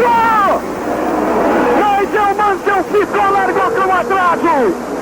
Largou! Nigel Mansell ficou, largou com atraso!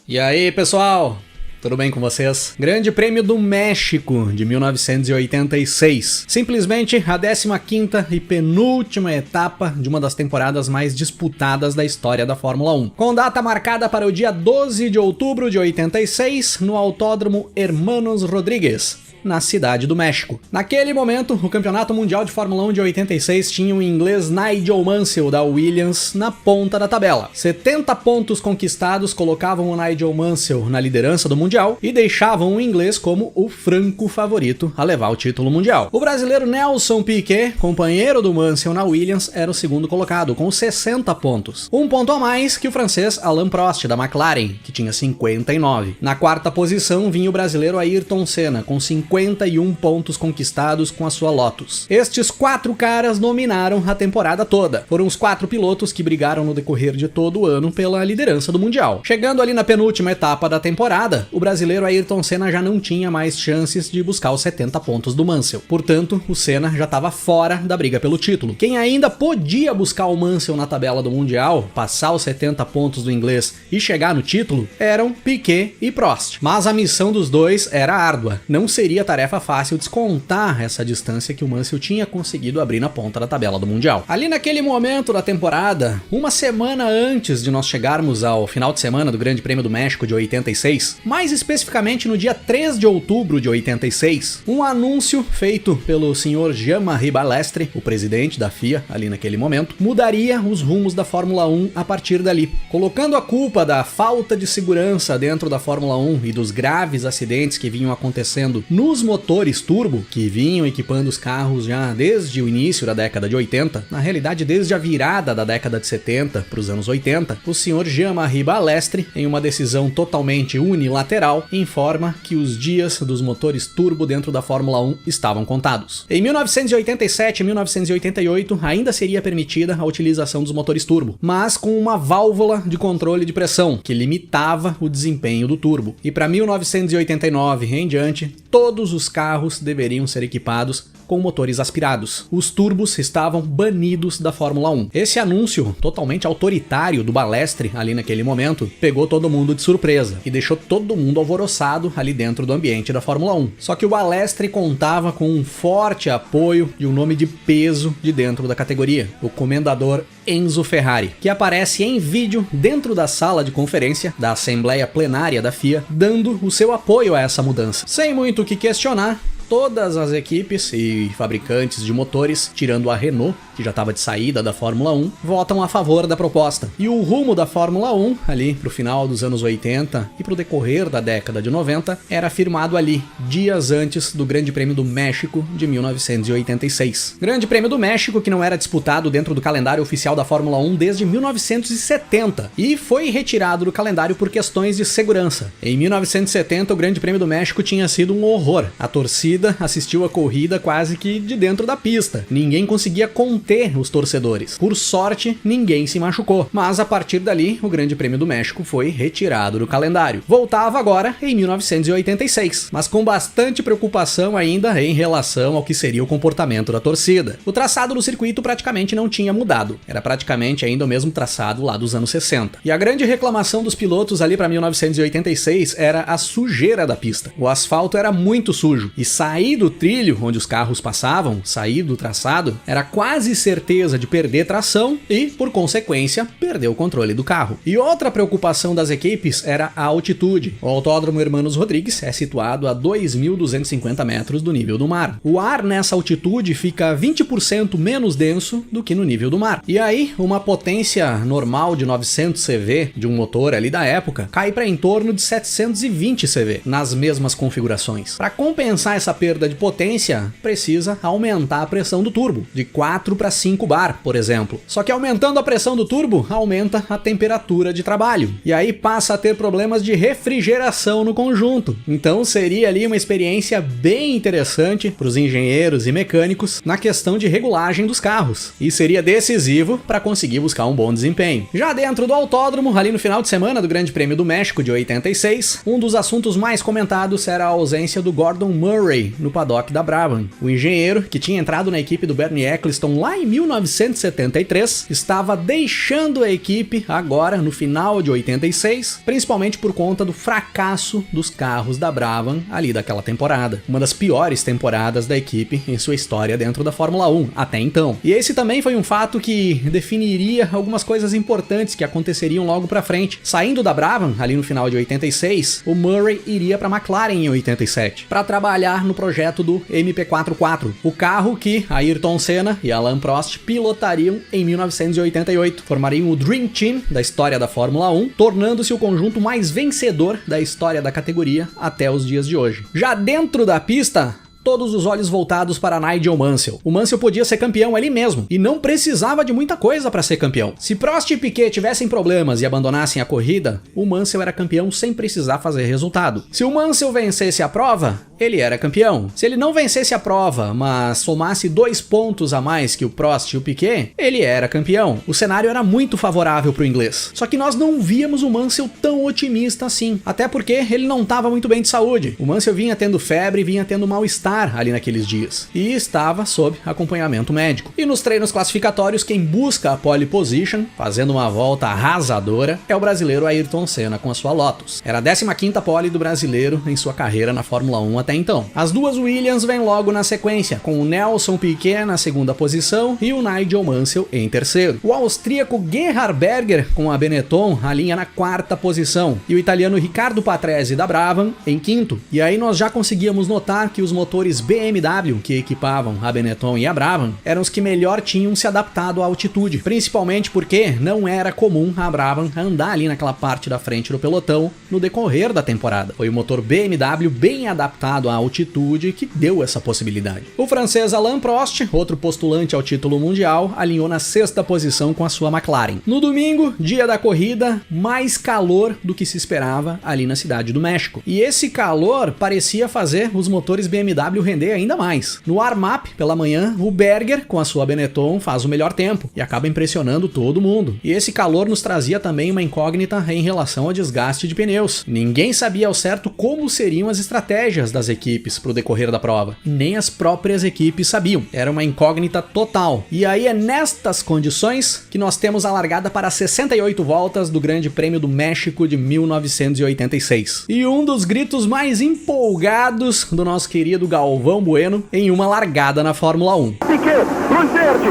E aí, pessoal? Tudo bem com vocês? Grande Prêmio do México de 1986. Simplesmente a 15ª e penúltima etapa de uma das temporadas mais disputadas da história da Fórmula 1. Com data marcada para o dia 12 de outubro de 86, no Autódromo Hermanos Rodríguez, na Cidade do México. Naquele momento, o Campeonato Mundial de Fórmula 1 de 86 tinha o inglês Nigel Mansell da Williams na ponta da tabela. 70 pontos conquistados colocavam o Nigel Mansell na liderança do Mundial e deixavam o inglês como o franco favorito a levar o título mundial. O brasileiro Nelson Piquet, companheiro do Mansell na Williams, era o segundo colocado, com 60 pontos. Um ponto a mais que o francês Alain Prost, da McLaren, que tinha 59. Na quarta posição vinha o brasileiro Ayrton Senna, com 51 pontos conquistados com a sua Lotus. Estes 4 caras dominaram a temporada toda. Foram os 4 pilotos que brigaram no decorrer de todo o ano pela liderança do Mundial. Chegando ali na penúltima etapa da temporada, o brasileiro Ayrton Senna já não tinha mais chances de buscar os 70 pontos do Mansell. Portanto, o Senna já estava fora da briga pelo título. Quem ainda podia buscar o Mansell na tabela do Mundial, passar os 70 pontos do inglês e chegar no título, eram Piquet e Prost. Mas a missão dos dois era árdua. Não seria tarefa fácil descontar essa distância que o Mansell tinha conseguido abrir na ponta da tabela do Mundial. Ali naquele momento da temporada, uma semana antes de nós chegarmos ao final de semana do Grande Prêmio do México de 86, mais especificamente no dia 3 de outubro de 86, um anúncio feito pelo senhor Jean-Marie Balestre, o presidente da FIA ali naquele momento, mudaria os rumos da Fórmula 1 a partir dali, colocando a culpa da falta de segurança dentro da Fórmula 1 e dos graves acidentes que vinham acontecendo nos motores turbo, que vinham equipando os carros já desde o início da década de 80, na realidade desde a virada da década de 70 para os anos 80, o senhor Jean-Marie Balestre, em uma decisão totalmente unilateral, informa que os dias dos motores turbo dentro da Fórmula 1 estavam contados. Em 1987 e 1988 ainda seria permitida a utilização dos motores turbo, mas com uma válvula de controle de pressão, que limitava o desempenho do turbo. E para 1989 em diante, todos os carros deveriam ser equipados com motores aspirados. Os turbos estavam banidos da Fórmula 1. Esse anúncio totalmente autoritário do Balestre ali naquele momento pegou todo mundo de surpresa e deixou todo mundo alvoroçado ali dentro do ambiente da Fórmula 1. Só que o Balestre contava com um forte apoio de um nome de peso de dentro da categoria, o comendador Enzo Ferrari, que aparece em vídeo dentro da sala de conferência da Assembleia Plenária da FIA, dando o seu apoio a essa mudança. Sem muito o que questionar, todas as equipes e fabricantes de motores, tirando a Renault, que já estava de saída da Fórmula 1, votam a favor da proposta. E o rumo da Fórmula 1, ali pro final dos anos 80 e pro decorrer da década de 90, era firmado ali, dias antes do Grande Prêmio do México de 1986. Grande Prêmio do México que não era disputado dentro do calendário oficial da Fórmula 1 desde 1970 e foi retirado do calendário por questões de segurança. Em 1970, o Grande Prêmio do México tinha sido um horror. A torcida assistiu a corrida quase que de dentro da pista. Ninguém conseguia conter os torcedores. Por sorte, ninguém se machucou. Mas a partir dali, o Grande Prêmio do México foi retirado do calendário. Voltava agora em 1986, mas com bastante preocupação ainda em relação ao que seria o comportamento da torcida. O traçado do circuito praticamente não tinha mudado. Era praticamente ainda o mesmo traçado lá dos anos 60. E a grande reclamação dos pilotos ali para 1986 era a sujeira da pista. O asfalto era muito sujo e sair do trilho onde os carros passavam, sair do traçado, era quase certeza de perder tração e, por consequência, perder o controle do carro. E outra preocupação das equipes era a altitude. O Autódromo Hermanos Rodríguez é situado a 2.250 metros do nível do mar. O ar nessa altitude fica 20% menos denso do que no nível do mar. E aí, uma potência normal de 900 CV de um motor ali da época cai para em torno de 720 CV nas mesmas configurações. Para compensar essa perda de potência, precisa aumentar a pressão do turbo, de 4 para 5 bar, por exemplo. Só que aumentando a pressão do turbo, aumenta a temperatura de trabalho. E aí passa a ter problemas de refrigeração no conjunto. Então seria ali uma experiência bem interessante para os engenheiros e mecânicos na questão de regulagem dos carros. E seria decisivo para conseguir buscar um bom desempenho. Já dentro do autódromo, ali no final de semana do Grande Prêmio do México de 86, um dos assuntos mais comentados era a ausência do Gordon Murray no paddock da Brabham. O engenheiro, que tinha entrado na equipe do Bernie Ecclestone lá em 1973, estava deixando a equipe agora no final de 86, principalmente por conta do fracasso dos carros da Brabham ali daquela temporada. Uma das piores temporadas da equipe em sua história dentro da Fórmula 1 até então. E esse também foi um fato que definiria algumas coisas importantes que aconteceriam logo pra frente. Saindo da Brabham, ali no final de 86, o Murray iria para a McLaren em 87, para trabalhar no projeto do MP44, o carro que Ayrton Senna e Alain Prost pilotariam em 1988. Formariam o Dream Team da história da Fórmula 1, tornando-se o conjunto mais vencedor da história da categoria até os dias de hoje. Já dentro da pista, todos os olhos voltados para Nigel Mansell. O Mansell podia ser campeão ali mesmo, e não precisava de muita coisa para ser campeão. Se Prost e Piquet tivessem problemas e abandonassem a corrida, o Mansell era campeão sem precisar fazer resultado. Se o Mansell vencesse a prova, ele era campeão. Se ele não vencesse a prova, mas somasse 2 pontos a mais que o Prost e o Piquet, ele era campeão. O cenário era muito favorável para o inglês. Só que nós não víamos o Mansell tão otimista assim, até porque ele não estava muito bem de saúde. O Mansell vinha tendo febre, vinha tendo mal-estar ali naqueles dias, e estava sob acompanhamento médico. E nos treinos classificatórios, quem busca a pole position, fazendo uma volta arrasadora, é o brasileiro Ayrton Senna com a sua Lotus. Era a 15ª pole do brasileiro em sua carreira na Fórmula 1 até então. As duas Williams vêm logo na sequência, com o Nelson Piquet na segunda posição e o Nigel Mansell em terceiro. O austríaco Gerhard Berger com a Benetton alinha na 4ª posição, e o italiano Riccardo Patrese da Brabham em quinto. E aí nós já conseguíamos notar que os motores BMW que equipavam a Benetton e a Brabham eram os que melhor tinham se adaptado à altitude, principalmente porque não era comum a Brabham andar ali naquela parte da frente do pelotão no decorrer da temporada. Foi o motor BMW bem adaptado à altitude que deu essa possibilidade. O francês Alain Prost, outro postulante ao título mundial, alinhou na 6ª posição com a sua McLaren. No domingo, dia da corrida, mais calor do que se esperava ali na cidade do México. E esse calor parecia fazer os motores BMW render ainda mais. No warm-up, pela manhã, o Berger, com a sua Benetton, faz o melhor tempo e acaba impressionando todo mundo. E esse calor nos trazia também uma incógnita em relação ao desgaste de pneus. Ninguém sabia ao certo como seriam as estratégias das equipes para o decorrer da prova. Nem as próprias equipes sabiam. Era uma incógnita total. E aí é nestas condições que nós temos a largada para 68 voltas do Grande Prêmio do México de 1986. E um dos gritos mais empolgados do nosso querido Galvão Bueno em uma largada na Fórmula 1. Piquet, luz verde.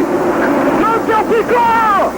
Mansell ficou!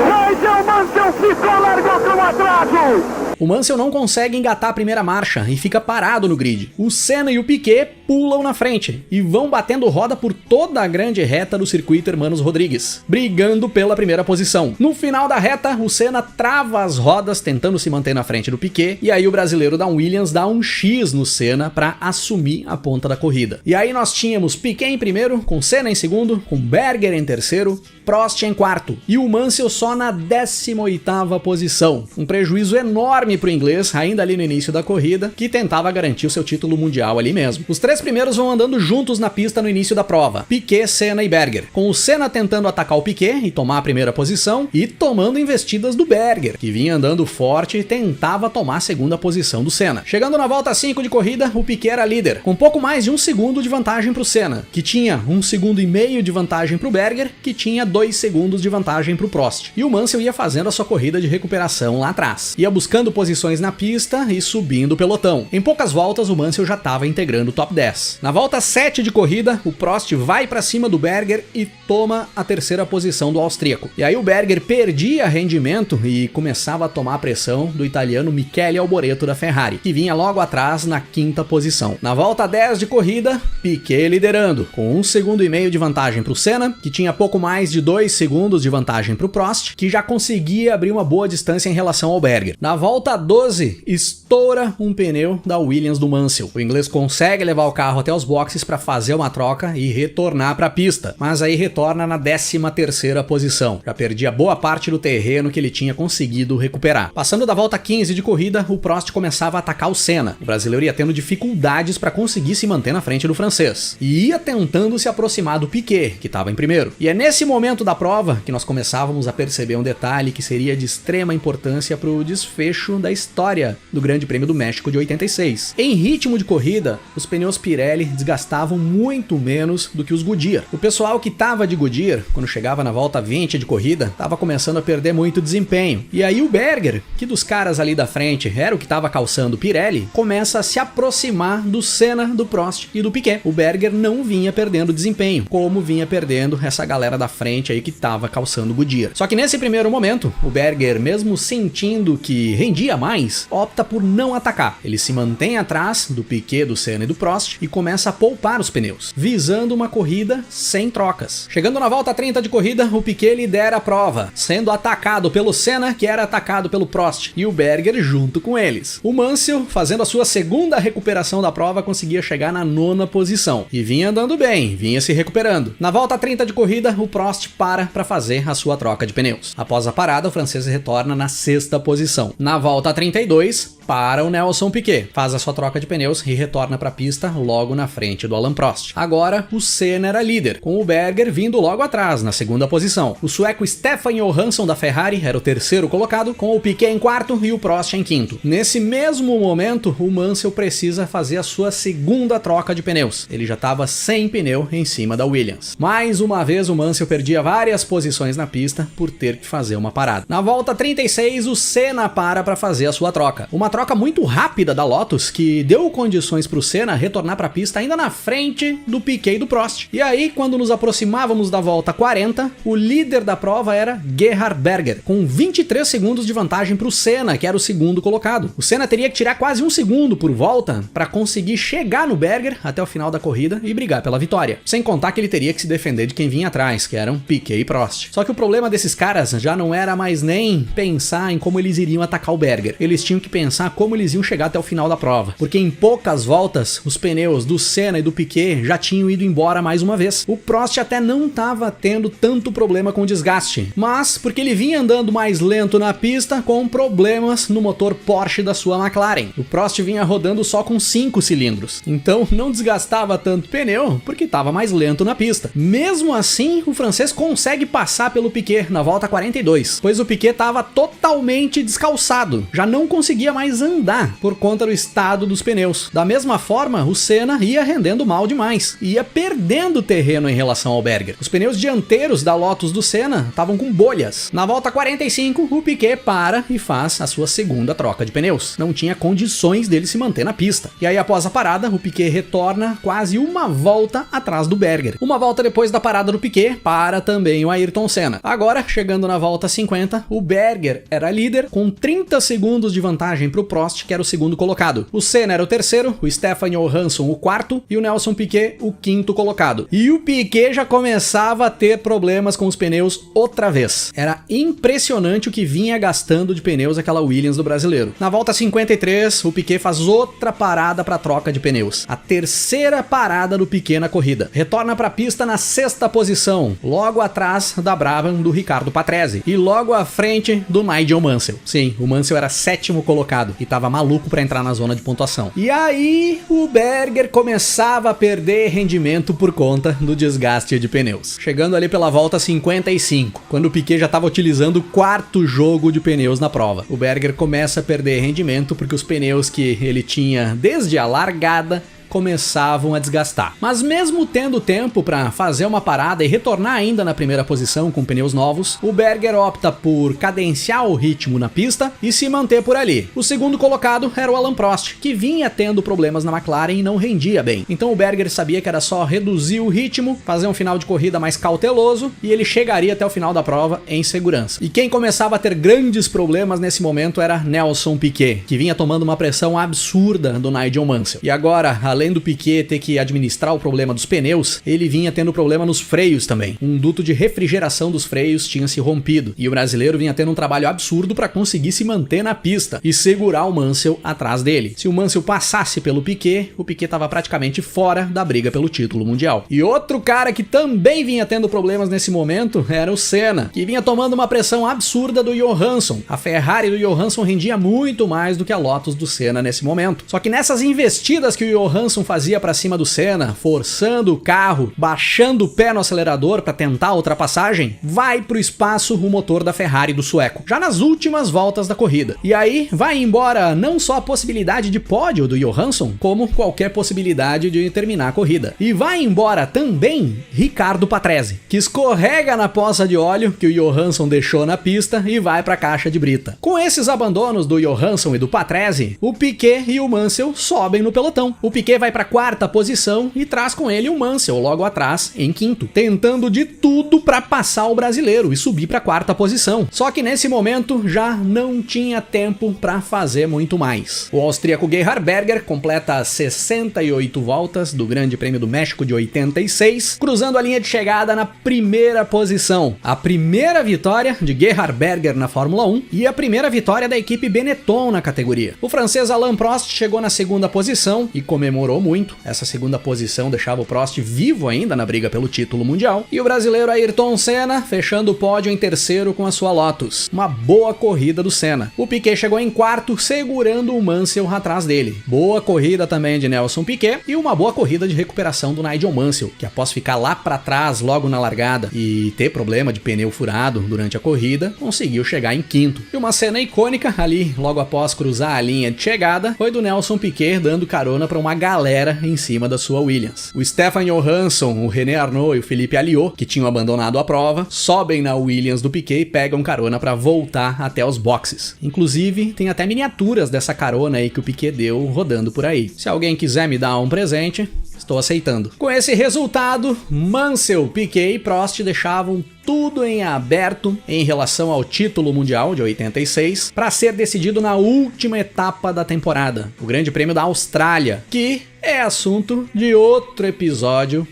Nigel Mansell ficou, largou com o atraso! O Mansell não consegue engatar a primeira marcha e fica parado no grid. O Senna e o Piquet pulam na frente e vão batendo roda por toda a grande reta do circuito Hermanos Rodrigues, brigando pela primeira posição. No final da reta, o Senna trava as rodas tentando se manter na frente do Piquet, e aí o brasileiro da Williams dá um X no Senna para assumir a ponta da corrida. E aí nós tínhamos Piquet em primeiro, com Senna em segundo, com Berger em terceiro, Prost em quarto e o Mansell só na 18ª posição. Um prejuízo enorme pro inglês, ainda ali no início da corrida, que tentava garantir o seu título mundial ali mesmo. Os 3 primeiros vão andando juntos na pista no início da prova, Piquet, Senna e Berger, com o Senna tentando atacar o Piquet e tomar a primeira posição, e tomando investidas do Berger, que vinha andando forte e tentava tomar a segunda posição do Senna. Chegando na volta 5 de corrida, o Piquet era líder, com pouco mais de 1 segundo de vantagem pro Senna, que tinha 1,5 segundos de vantagem pro Berger, que tinha 2 segundos de vantagem pro Prost. E o Mansell ia fazendo a sua corrida de recuperação lá atrás. Ia buscando posições na pista e subindo o pelotão. Em poucas voltas, o Mansell já estava integrando o top 10. Na volta 7 de corrida, o Prost vai para cima do Berger e toma a 3ª posição do austríaco. E aí o Berger perdia rendimento e começava a tomar a pressão do italiano Michele Alboreto da Ferrari, que vinha logo atrás na 5ª posição. Na volta 10 de corrida, Piquet liderando, com 1,5 segundos de vantagem para o Senna, que tinha pouco mais de 2 segundos de vantagem para o Prost, que já conseguia abrir uma boa distância em relação ao Berger. Na volta 12, estoura um pneu da Williams do Mansell. O inglês consegue levar o carro até os boxes para fazer uma troca e retornar para a pista, mas aí retorna na 13ª posição. Já perdia boa parte do terreno que ele tinha conseguido recuperar. Passando da volta 15 de corrida, o Prost começava a atacar o Senna. O brasileiro ia tendo dificuldades para conseguir se manter na frente do francês. E ia tentando se aproximar do Piquet, que estava em primeiro. E é nesse momento da prova que nós começávamos a perceber um detalhe que seria de extrema importância para o desfecho da história do Grande Prêmio do México de 86. Em ritmo de corrida, os pneus Pirelli desgastavam muito menos do que os Goodyear. O pessoal que estava de Goodyear, quando chegava na volta 20 de corrida, estava começando a perder muito desempenho. E aí o Berger, que dos caras ali da frente era o que estava calçando o Pirelli, começa a se aproximar do Senna, do Prost e do Piquet. O Berger não vinha perdendo desempenho, como vinha perdendo essa galera da frente aí que estava calçando o Goodyear. Só que nesse primeiro momento, o Berger, mesmo sentindo que rendia mais, opta por não atacar. Ele se mantém atrás do Piquet, do Senna e do Prost e começa a poupar os pneus, visando uma corrida sem trocas. Chegando na volta 30 de corrida, o Piquet lidera a prova, sendo atacado pelo Senna, que era atacado pelo Prost, e o Berger junto com eles. O Mansell, fazendo a sua segunda recuperação da prova, conseguia chegar na 9ª posição e vinha andando bem, vinha se recuperando. Na volta 30 de corrida, o Prost para fazer a sua troca de pneus. Após a parada, o francês retorna na 6ª posição. Na volta 32, para o Nelson Piquet, faz a sua troca de pneus e retorna para a pista logo na frente do Alain Prost. Agora, o Senna era líder, com o Berger vindo logo atrás, na 2ª posição. O sueco Stefan Johansson da Ferrari era o 3º colocado, com o Piquet em 4º e o Prost em 5º. Nesse mesmo momento, o Mansell precisa fazer a sua segunda troca de pneus. Ele já estava sem pneu em cima da Williams. Mais uma vez, o Mansell perdia várias posições na pista por ter que fazer uma parada. Na volta 36, o Senna para fazer a sua troca. Uma troca muito rápida da Lotus, que deu condições para o Senna retornar para a pista ainda na frente do Piquet e do Prost. E aí, quando nos aproximávamos da volta 40, o líder da prova era Gerhard Berger, com 23 segundos de vantagem para o Senna, que era o 2º colocado. O Senna teria que tirar quase 1 segundo por volta para conseguir chegar no Berger até o final da corrida e brigar pela vitória. Sem contar que ele teria que se defender de quem vinha atrás, que eram Piquet e Prost. Só que o problema desses caras já não era mais nem pensar em como eles iriam atacar o Berger. Eles tinham que pensar como eles iam chegar até o final da prova, porque em poucas voltas os pneus do Senna e do Piquet já tinham ido embora mais uma vez. O Prost até não estava tendo tanto problema com desgaste, mas porque ele vinha andando mais lento na pista com problemas no motor Porsche da sua McLaren. O Prost vinha rodando só com 5 cilindros, então não desgastava tanto pneu porque estava mais lento na pista. Mesmo assim, o francês consegue passar pelo Piquet na volta 42, pois o Piquet estava totalmente descalçado, já não conseguia mais andar por conta do estado dos pneus. Da mesma forma, o Senna ia rendendo mal demais, ia perdendo terreno em relação ao Berger. Os pneus dianteiros da Lotus do Senna estavam com bolhas. Na volta 45, o Piquet para e faz a sua segunda troca de pneus. Não tinha condições dele se manter na pista. E aí, após a parada, o Piquet retorna quase uma volta atrás do Berger. Uma volta depois da parada do Piquet, para também o Ayrton Senna. Agora, chegando na volta 50, o Berger era líder com 30 segundos de vantagem para o Prost, que era o 2º colocado. O Senna era o 3º, o Stefan Johansson o 4º e o Nelson Piquet o 5º colocado. E o Piquet já começava a ter problemas com os pneus outra vez. Era impressionante o que vinha gastando de pneus aquela Williams do brasileiro. Na volta 53, o Piquet faz outra parada para troca de pneus. A 3ª parada do Piquet na corrida. Retorna para a pista na 6ª posição, logo atrás da Brabham do Ricardo Patrese e logo à frente do Nigel Mansell. Sim, o Mansell era 7º colocado e tava maluco para entrar na zona de pontuação. E aí, o Berger começava a perder rendimento por conta do desgaste de pneus. Chegando ali pela volta 55, quando o Piquet já estava utilizando o 4º jogo de pneus na prova. O Berger começa a perder rendimento porque os pneus que ele tinha desde a largada começavam a desgastar. Mas mesmo tendo tempo para fazer uma parada e retornar ainda na primeira posição com pneus novos, o Berger opta por cadenciar o ritmo na pista e se manter por ali. O 2º colocado era o Alain Prost, que vinha tendo problemas na McLaren e não rendia bem. Então o Berger sabia que era só reduzir o ritmo, fazer um final de corrida mais cauteloso e ele chegaria até o final da prova em segurança. E quem começava a ter grandes problemas nesse momento era Nelson Piquet, que vinha tomando uma pressão absurda do Nigel Mansell. E agora, além além do Piquet ter que administrar o problema dos pneus, ele vinha tendo problema nos freios também. Um duto de refrigeração dos freios tinha se rompido e o brasileiro vinha tendo um trabalho absurdo para conseguir se manter na pista e segurar o Mansell atrás dele. Se o Mansell passasse pelo Piquet, o Piquet estava praticamente fora da briga pelo título mundial. E outro cara que também vinha tendo problemas nesse momento era o Senna, que vinha tomando uma pressão absurda do Johansson. A Ferrari do Johansson rendia muito mais do que a Lotus do Senna nesse momento. Só que nessas investidas que o Johansson fazia para cima do Senna, forçando o carro, baixando o pé no acelerador para tentar a ultrapassagem, vai pro espaço o motor da Ferrari do sueco, já nas últimas voltas da corrida. E aí vai embora não só a possibilidade de pódio do Johansson, como qualquer possibilidade de terminar a corrida. E vai embora também Riccardo Patrese, que escorrega na poça de óleo que o Johansson deixou na pista e vai para a caixa de brita. Com esses abandonos do Johansson e do Patrese, o Piquet e o Mansell sobem no pelotão. O Piquet vai para a 4ª posição e traz com ele o Mansell logo atrás em 5º, tentando de tudo para passar o brasileiro e subir para a 4ª posição. Só que nesse momento já não tinha tempo para fazer muito mais. O austríaco Gerhard Berger completa 68 voltas do Grande Prêmio do México de 86, cruzando a linha de chegada na 1ª posição. A primeira vitória de Gerhard Berger na Fórmula 1 e a primeira vitória da equipe Benetton na categoria. O francês Alain Prost chegou na 2ª posição e comemorou muito. Essa 2ª posição deixava o Prost vivo ainda na briga pelo título mundial. E o brasileiro Ayrton Senna fechando o pódio em 3º com a sua Lotus. Uma boa corrida do Senna. O Piquet chegou em 4º, segurando o Mansell atrás dele. Boa corrida também de Nelson Piquet e uma boa corrida de recuperação do Nigel Mansell, que após ficar lá para trás logo na largada e ter problema de pneu furado durante a corrida, conseguiu chegar em 5º. E uma cena icônica ali, logo após cruzar a linha de chegada, foi do Nelson Piquet dando carona para uma galera em cima da sua Williams. O Stefan Johansson, o René Arnoux e o Felipe Alliot, que tinham abandonado a prova, sobem na Williams do Piquet e pegam carona para voltar até os boxes. Inclusive, tem até miniaturas dessa carona aí que o Piquet deu rodando por aí. Se alguém quiser me dar um presente, estou aceitando. Com esse resultado, Mansell, Piquet e Prost deixavam tudo em aberto em relação ao título mundial de 86 para ser decidido na última etapa da temporada, o Grande Prêmio da Austrália, que é assunto de outro episódio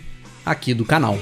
aqui do canal.